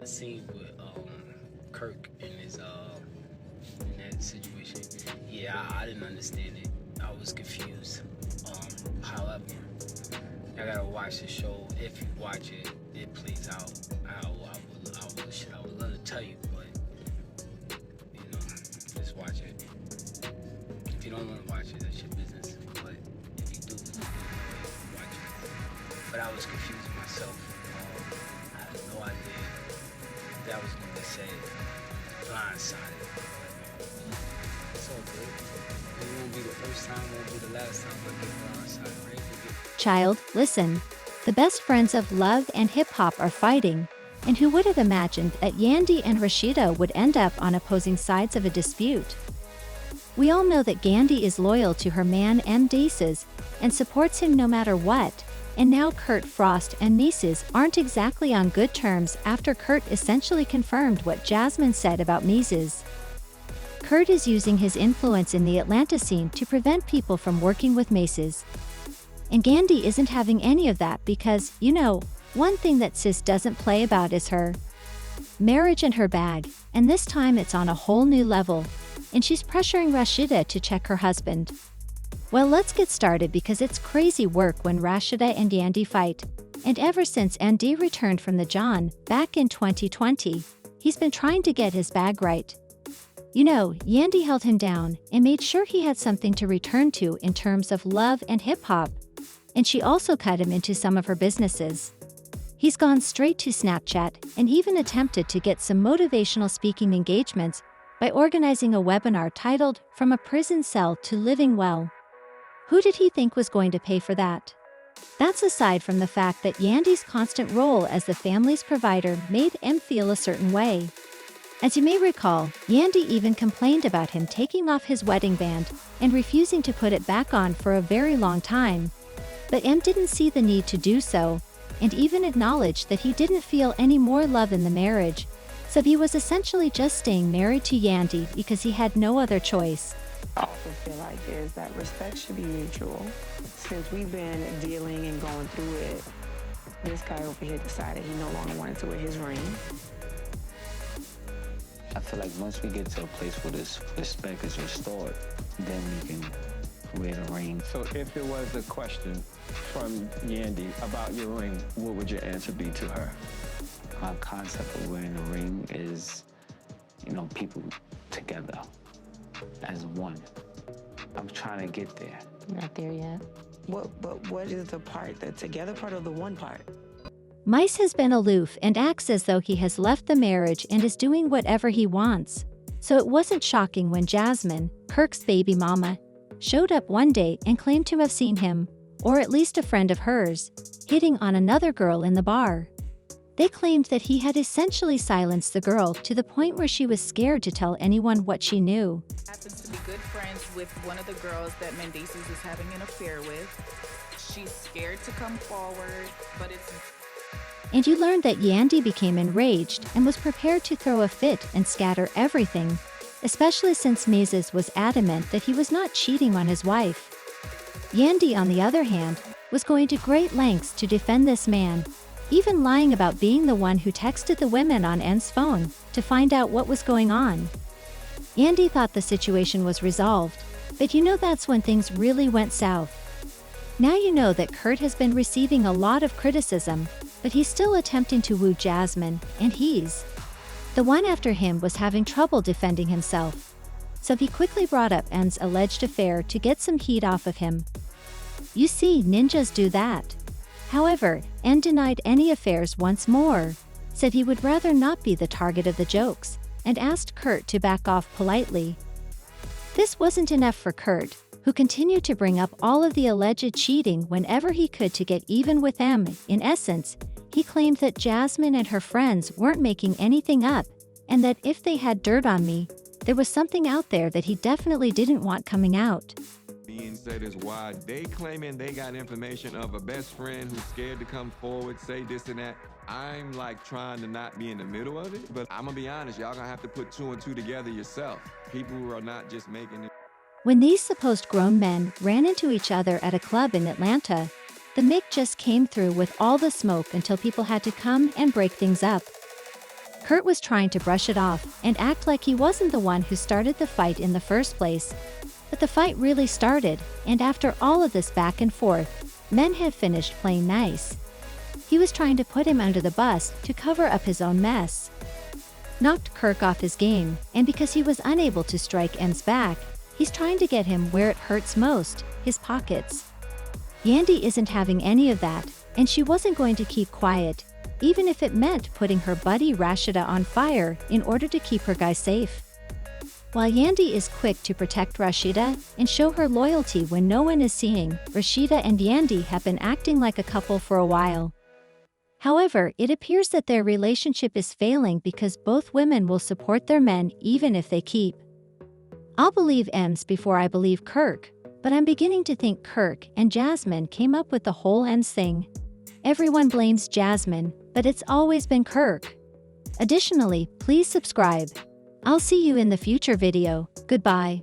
scene with Kirk in his in that situation. Yeah, I didn't understand it. I was confused. However, I gotta watch the show. If you watch it, it plays out. I would love to tell you, but you know, just watch it. If you don't want to watch it, that's your business. But if you do, watch it. But I was confused myself. I had no idea that was gonna be said. Blindsided. It's all good. It won't be the first time, won't be the last time I get blindsided, right? Child, listen. The best friends of love and hip-hop are fighting, and who would have imagined that Yandy and Rasheeda would end up on opposing sides of a dispute? We all know that Yandy is loyal to her man Mendeecees and supports him no matter what, and now Kirk Frost and Mendeecees aren't exactly on good terms after Kurt essentially confirmed what Jasmine said about Mendeecees. Kurt is using his influence in the Atlanta scene to prevent people from working with Mendeecees. And Yandy isn't having any of that because, you know, one thing that sis doesn't play about is her marriage and her bag, and this time it's on a whole new level, and she's pressuring Rasheeda to check her husband. Well, let's get started because it's crazy work when Rasheeda and Yandy fight, and ever since Yandy returned from the John back in 2020, he's been trying to get his bag right. You know, Yandy held him down and made sure he had something to return to in terms of love and hip-hop, and she also cut him into some of her businesses. He's gone straight to Snapchat and even attempted to get some motivational speaking engagements by organizing a webinar titled From a Prison Cell to Living Well. Who did he think was going to pay for that? That's aside from the fact that Yandy's constant role as the family's provider made him feel a certain way. As you may recall, Yandy even complained about him taking off his wedding band and refusing to put it back on for a very long time. But M didn't see the need to do so, and even acknowledged that he didn't feel any more love in the marriage, so he was essentially just staying married to Yandy because he had no other choice. I also feel like is that respect should be mutual. Since we've been dealing and going through it, this guy over here decided he no longer wanted to wear his ring. I feel like once we get to a place where this respect is restored, then we can wear the ring. So if there was a question from Yandy about your ring, what would your answer be to her? My concept of wearing a ring is, you know, people together as one. I'm trying to get there. Not there yet. But what is the part, the together part or the one part? Mice has been aloof and acts as though he has left the marriage and is doing whatever he wants. So it wasn't shocking when Jasmine, Kirk's baby mama, showed up one day and claimed to have seen him, or at least a friend of hers, hitting on another girl in the bar. They claimed that he had essentially silenced the girl to the point where she was scared to tell anyone what she knew. Happens to be good friends with one of the girls that Mendeecees is having an affair with. She's scared to come forward, but it's... And you learned that Yandy became enraged and was prepared to throw a fit and scatter everything, especially since Mendeecees was adamant that he was not cheating on his wife. Yandy, on the other hand, was going to great lengths to defend this man, even lying about being the one who texted the women on N's phone to find out what was going on. Yandy thought the situation was resolved, but you know that's when things really went south. Now you know that Kurt has been receiving a lot of criticism, but he's still attempting to woo Jasmine, and the one after him was having trouble defending himself. So he quickly brought up N's alleged affair to get some heat off of him. You see, ninjas do that. However, N denied any affairs once more, said he would rather not be the target of the jokes, and asked Kurt to back off politely. This wasn't enough for Kurt, who continued to bring up all of the alleged cheating whenever he could to get even with M. In essence, he claimed that Jasmine and her friends weren't making anything up, and that if they had dirt on me, there was something out there that he definitely didn't want coming out. Being said is why they claiming they got information of a best friend who's scared to come forward, say this and that. I'm like trying to not be in the middle of it, but I'm gonna be honest, y'all gonna have to put two and two together yourself. People who are not just making it. When these supposed grown men ran into each other at a club in Atlanta, the mic just came through with all the smoke until people had to come and break things up. Kurt was trying to brush it off and act like he wasn't the one who started the fight in the first place. But the fight really started, and after all of this back and forth, Men had finished playing nice. He was trying to put him under the bus to cover up his own mess. Knocked Kirk off his game, and because he was unable to strike M's back, he's trying to get him where it hurts most, his pockets. Yandy isn't having any of that, and she wasn't going to keep quiet, even if it meant putting her buddy Rasheeda on fire in order to keep her guy safe. While Yandy is quick to protect Rasheeda and show her loyalty when no one is seeing, Rasheeda and Yandy have been acting like a couple for a while. However, it appears that their relationship is failing because both women will support their men even if they keep. I'll believe Ems before I believe Kirk, but I'm beginning to think Kirk and Jasmine came up with the whole Ems thing. Everyone blames Jasmine, but it's always been Kirk. Additionally, please subscribe. I'll see you in the future video. Goodbye.